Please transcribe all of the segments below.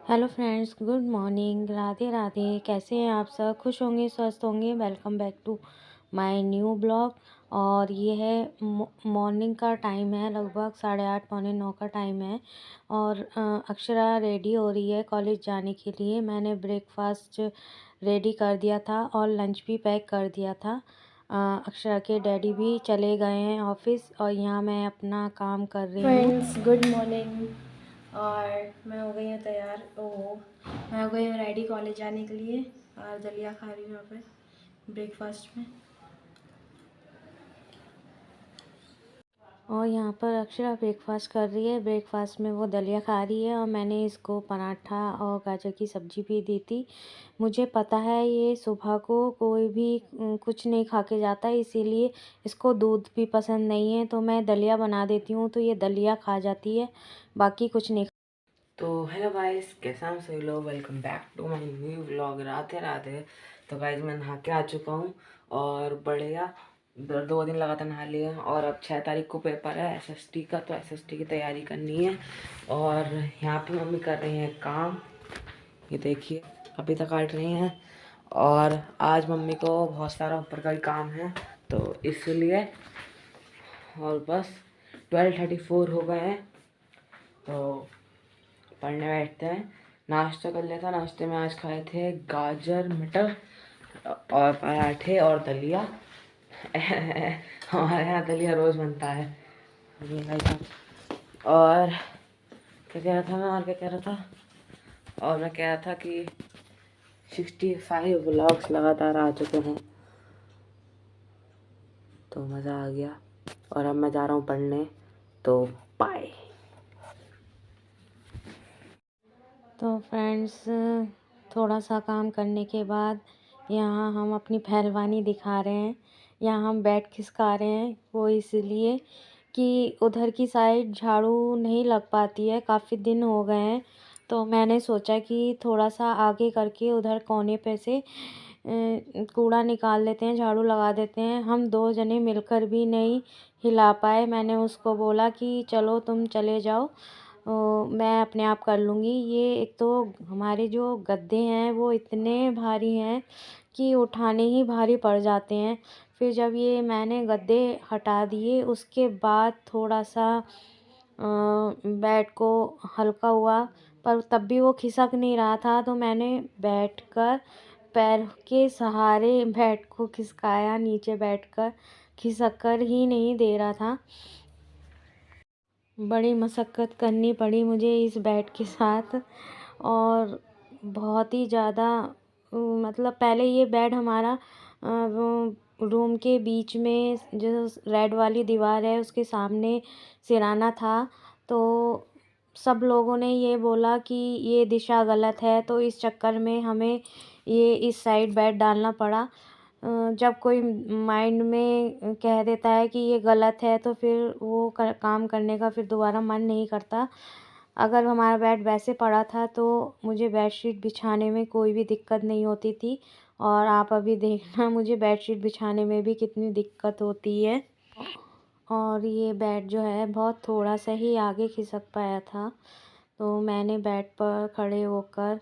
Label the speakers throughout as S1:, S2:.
S1: Hello friends, good morning, Radhe Radhe. कैसे हैं आप सब? खुश होंगे, स्वस्थ होंगे। Welcome back to my new blog. और ये है मॉर्निंग का टाइम है, लगभग 8:30 पौने 9 का टाइम है। और अक्षरा रेडी हो रही है कॉलेज जाने के लिए। मैंने ब्रेकफास्ट रेडी कर दिया था और लंच भी पैक कर दिया था। अक्षरा के डैडी भी चले गए हैं ऑफिस और यहाँ मैं अपना काम कर रही हूँ।
S2: Friends good morning. और मैं हो गई हूँ तैयार। मैं हो गई हूँ रेडी कॉलेज जाने के लिए। और दलिया खा रही हूँ यहाँ पे ब्रेकफास्ट में।
S1: और यहाँ पर अक्षरा ब्रेकफास्ट कर रही है। ब्रेकफास्ट में वो दलिया खा रही है और मैंने इसको पराठा और गाजर की सब्ज़ी भी दी थी। मुझे पता है ये सुबह को कोई भी कुछ नहीं खा के जाता, इसीलिए इसको दूध भी पसंद नहीं है, तो मैं दलिया बना देती हूँ तो ये दलिया खा जाती है, बाकी कुछ नहीं।
S3: तो हेलो गाइस, कैसे हैं सभी लोग। Welcome back to my new vlog. Radhe Radhe. तो गाइस मैं नहा के आ चुका हूँ और बढ़िया 2 दिन लगातार नहा लिया। और अब 6 तारीख को पेपर है एसएसटी का, तो एसएसटी की तैयारी करनी है। और यहाँ पे मम्मी कर रही हैं काम, ये देखिए अभी तक काट रही हैं। और आज मम्मी को बहुत सारा ऊपर का भी काम है, तो इसलिए। और बस 12:34 हो गए हैं, तो पढ़ने बैठते हैं। नाश्ता कर लिया था। नाश्ते में आज खाए थे गाजर मटर और पराठे और दलिया। हमारे यहाँ दलिया रोज़ बनता है। ये भाई साहब। और क्या कह रहा था मैं, और क्या कह रहा था, और मैं कह रहा था कि 65 व्लॉग्स लगातार आ चुके हैं, तो मज़ा आ गया। और अब मैं जा रहा हूँ पढ़ने, तो बाय।
S1: तो फ्रेंड्स, थोड़ा सा काम करने के बाद यहाँ हम अपनी पहलवानी दिखा रहे हैं। यहाँ हम बेड खिसका रहे हैं, वो इसलिए कि उधर की साइड झाड़ू नहीं लग पाती है, काफ़ी दिन हो गए हैं। तो मैंने सोचा कि थोड़ा सा आगे करके उधर कोने पे से कूड़ा निकाल लेते हैं, झाड़ू लगा देते हैं। हम 2 जने मिलकर भी नहीं हिला पाए। मैंने उसको बोला कि चलो तुम चले जाओ, मैं अपने आप कर लूँगी। ये एक तो हमारे जो गद्दे हैं वो इतने भारी हैं कि उठाने ही भारी पड़ जाते हैं। फिर जब ये मैंने गद्दे हटा दिए उसके बाद थोड़ा सा बेड को हल्का हुआ, पर तब भी वो खिसक नहीं रहा था, तो मैंने बैठकर पैर के सहारे बेड को खिसकाया। नीचे बैठकर खिसक कर ही नहीं दे रहा था। बड़ी मशक्क़त करनी पड़ी मुझे इस बेड के साथ। और बहुत ही ज़्यादा मतलब पहले ये बेड हमारा रूम के बीच में जो रेड वाली दीवार है उसके सामने सिराना था। तो सब लोगों ने ये बोला कि ये दिशा गलत है, तो इस चक्कर में हमें ये इस साइड बेड डालना पड़ा। जब कोई माइंड में कह देता है कि ये गलत है तो फिर वो काम करने का फिर दोबारा मन नहीं करता। अगर हमारा बेड वैसे पड़ा था तो मुझे बेडशीट बिछाने में कोई भी दिक्कत नहीं होती थी। और आप अभी देखना मुझे बेडशीट बिछाने में भी कितनी दिक्कत होती है। और ये बेड जो है बहुत थोड़ा सा ही आगे खिसक पाया था, तो मैंने बेड पर खड़े होकर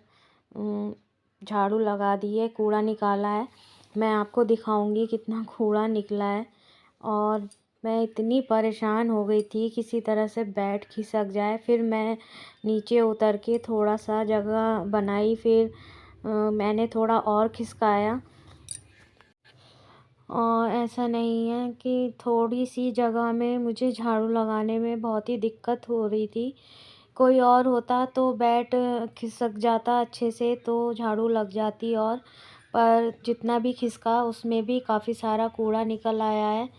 S1: झाड़ू लगा दी है, कूड़ा निकाला है। मैं आपको दिखाऊंगी कितना कूड़ा निकला है। और मैं इतनी परेशान हो गई थी किसी तरह से बेड खिसक जाए। फिर मैं नीचे उतर के थोड़ा सा जगह बनाई, फिर मैंने थोड़ा और खिसकाया। और ऐसा नहीं है कि थोड़ी सी जगह में मुझे झाड़ू लगाने में बहुत ही दिक्कत हो रही थी। कोई और होता तो बेड खिसक जाता अच्छे से तो झाड़ू लग जाती। और पर जितना भी खिसका उसमें भी काफ़ी सारा कूड़ा निकल आया है।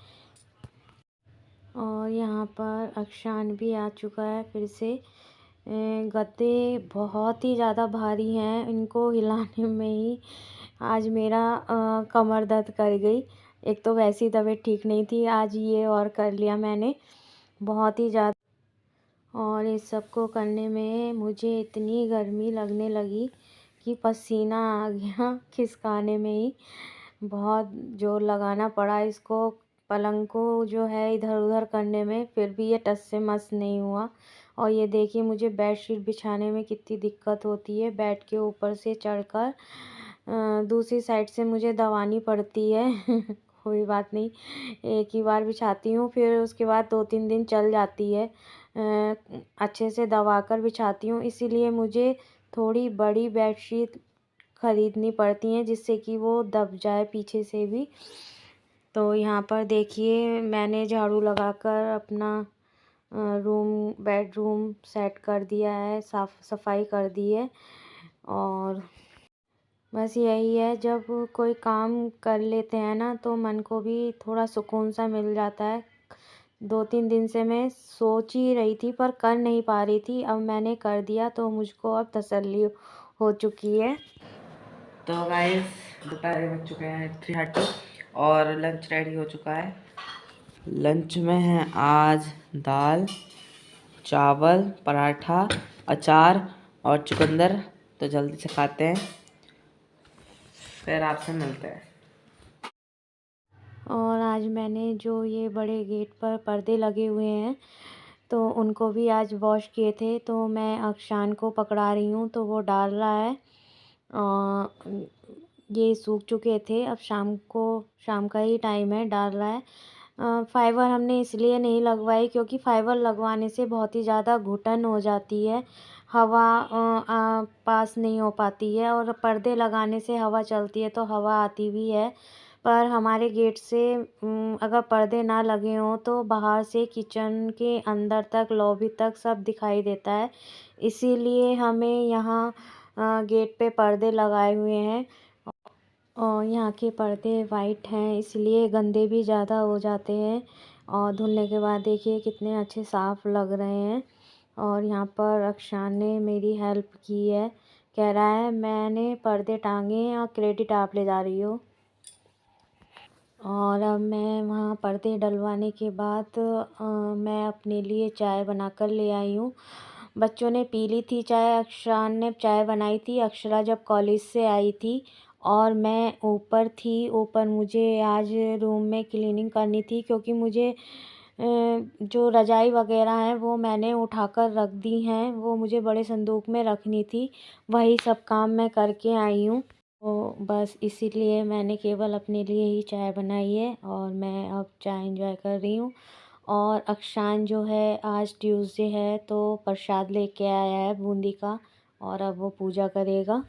S1: और यहाँ पर अक्षान भी आ चुका है फिर से। गद्दे बहुत ही ज़्यादा भारी हैं, इनको हिलाने में ही आज मेरा कमर दर्द कर गई। एक तो वैसी तबीयत ठीक नहीं थी, आज ये और कर लिया मैंने बहुत ही ज़्यादा। और इस सब को करने में मुझे इतनी गर्मी लगने लगी कि पसीना आ गया खिसकाने में ही। बहुत जोर लगाना पड़ा इसको, पलंग को जो है इधर उधर करने में, फिर भी ये टस से मस नहीं हुआ। और ये देखिए मुझे बेडशीट बिछाने में कितनी दिक्कत होती है, बेड के ऊपर से चढ़कर दूसरी साइड से मुझे दबानी पड़ती है। कोई बात नहीं, एक ही बार बिछाती हूँ, फिर उसके बाद 2-3 दिन चल जाती है। अच्छे से दबाकर बिछाती हूँ, इसीलिए मुझे थोड़ी बड़ी बेडशीट ख़रीदनी पड़ती हैं जिससे कि वो दब जाए पीछे से भी। तो यहाँ पर देखिए मैंने झाड़ू लगाकर अपना बेडरूम सेट कर दिया है, साफ़ सफाई कर दी है। और बस यही है, जब कोई काम कर लेते हैं ना तो मन को भी थोड़ा सुकून सा मिल जाता है। 2-3 दिन से मैं सोच ही रही थी पर कर नहीं पा रही थी, अब मैंने कर दिया तो मुझको अब तसल्ली हो चुकी है।
S3: तो गाइस दोपहर बज चुके हैं 3:30 और लंच रेडी हो चुका है। लंच में है आज दाल, चावल, पराठा, अचार और चुकंदर। तो जल्दी से खाते हैं, फिर आपसे मिलते हैं।
S1: और आज मैंने जो ये बड़े गेट पर पर्दे लगे हुए हैं तो उनको भी आज वॉश किए थे, तो मैं अक्षान को पकड़ा रही हूँ तो वो डाल रहा है। ये सूख चुके थे, अब शाम का ही टाइम है, डाल रहा है। फाइबर हमने इसलिए नहीं लगवाई क्योंकि फाइबर लगवाने से बहुत ही ज़्यादा घुटन हो जाती है, हवा पास नहीं हो पाती है, और पर्दे लगाने से हवा चलती है तो हवा आती भी है। पर हमारे गेट से अगर पर्दे ना लगे हों तो बाहर से किचन के अंदर तक, लॉबी तक सब दिखाई देता है, इसीलिए हमें यहाँ गेट पे पर्दे लगाए हुए हैं। और यहाँ के पर्दे वाइट हैं इसलिए गंदे भी ज़्यादा हो जाते हैं, और धुलने के बाद देखिए कितने अच्छे साफ़ लग रहे हैं। और यहाँ पर अक्षान ने मेरी हेल्प की है, कह रहा है मैंने पर्दे टांगे और क्रेडिट आप ले जा रही हो। और अब मैं वहाँ पर्दे डलवाने के बाद मैं अपने लिए चाय बनाकर ले आई हूँ। बच्चों ने पी ली थी चाय, अक्षरान ने चाय बनाई थी अक्षरा जब कॉलेज से आई थी, और मैं ऊपर थी। ऊपर मुझे आज रूम में क्लीनिंग करनी थी क्योंकि मुझे जो रज़ाई वगैरह हैं वो मैंने उठाकर रख दी हैं, वो मुझे बड़े संदूक में रखनी थी, वही सब काम मैं करके आई हूँ। तो बस इसीलिए मैंने केवल अपने लिए ही चाय बनाई है और मैं अब चाय एंजॉय कर रही हूँ। और अक्षान जो है आज ट्यूसडे है तो प्रसाद लेके आया है बूंदी का, और अब वो पूजा करेगा।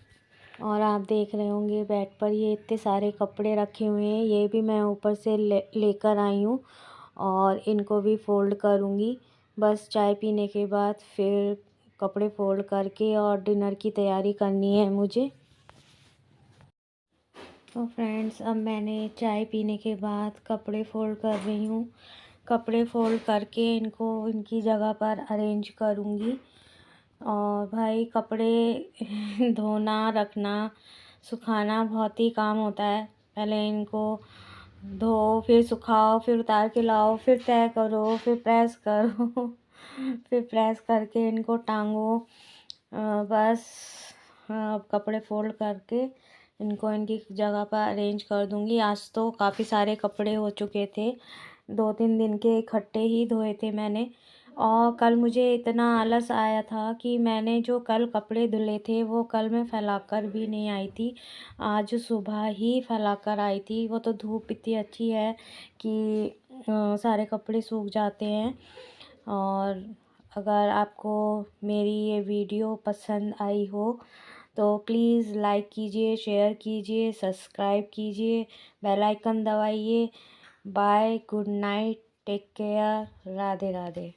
S1: और आप देख रहे होंगे बेड पर ये इतने सारे कपड़े रखे हुए हैं, ये भी मैं ऊपर से लेकर आई हूँ और इनको भी फ़ोल्ड करूँगी। बस चाय पीने के बाद फिर कपड़े फ़ोल्ड करके और डिनर की तैयारी करनी है मुझे। तो फ्रेंड्स अब मैंने चाय पीने के बाद कपड़े फ़ोल्ड कर रही हूँ। कपड़े फ़ोल्ड करके इनको इनकी जगह पर अरेंज करूँगी। और भाई कपड़े धोना, रखना, सुखाना बहुत ही काम होता है। पहले इनको धो, फिर सुखाओ, फिर उतार के लाओ, फिर तय करो, फिर प्रेस करो फिर प्रेस करके इनको टांगो। बस अब कपड़े फ़ोल्ड करके इनको इनकी जगह पर अरेंज कर दूँगी। आज तो काफ़ी सारे कपड़े हो चुके थे, 2-3 दिन के इकट्ठे ही धोए थे मैंने। और कल मुझे इतना आलस आया था कि मैंने जो कल कपड़े धुले थे वो कल मैं फैलाकर भी नहीं आई थी, आज सुबह ही फैलाकर आई थी। वो तो धूप इतनी अच्छी है कि सारे कपड़े सूख जाते हैं। और अगर आपको मेरी ये वीडियो पसंद आई हो तो प्लीज़ लाइक कीजिए, शेयर कीजिए, सब्सक्राइब कीजिए, बेल आइकन दबाइए। Bye, good night, take care, Radhe Radhe.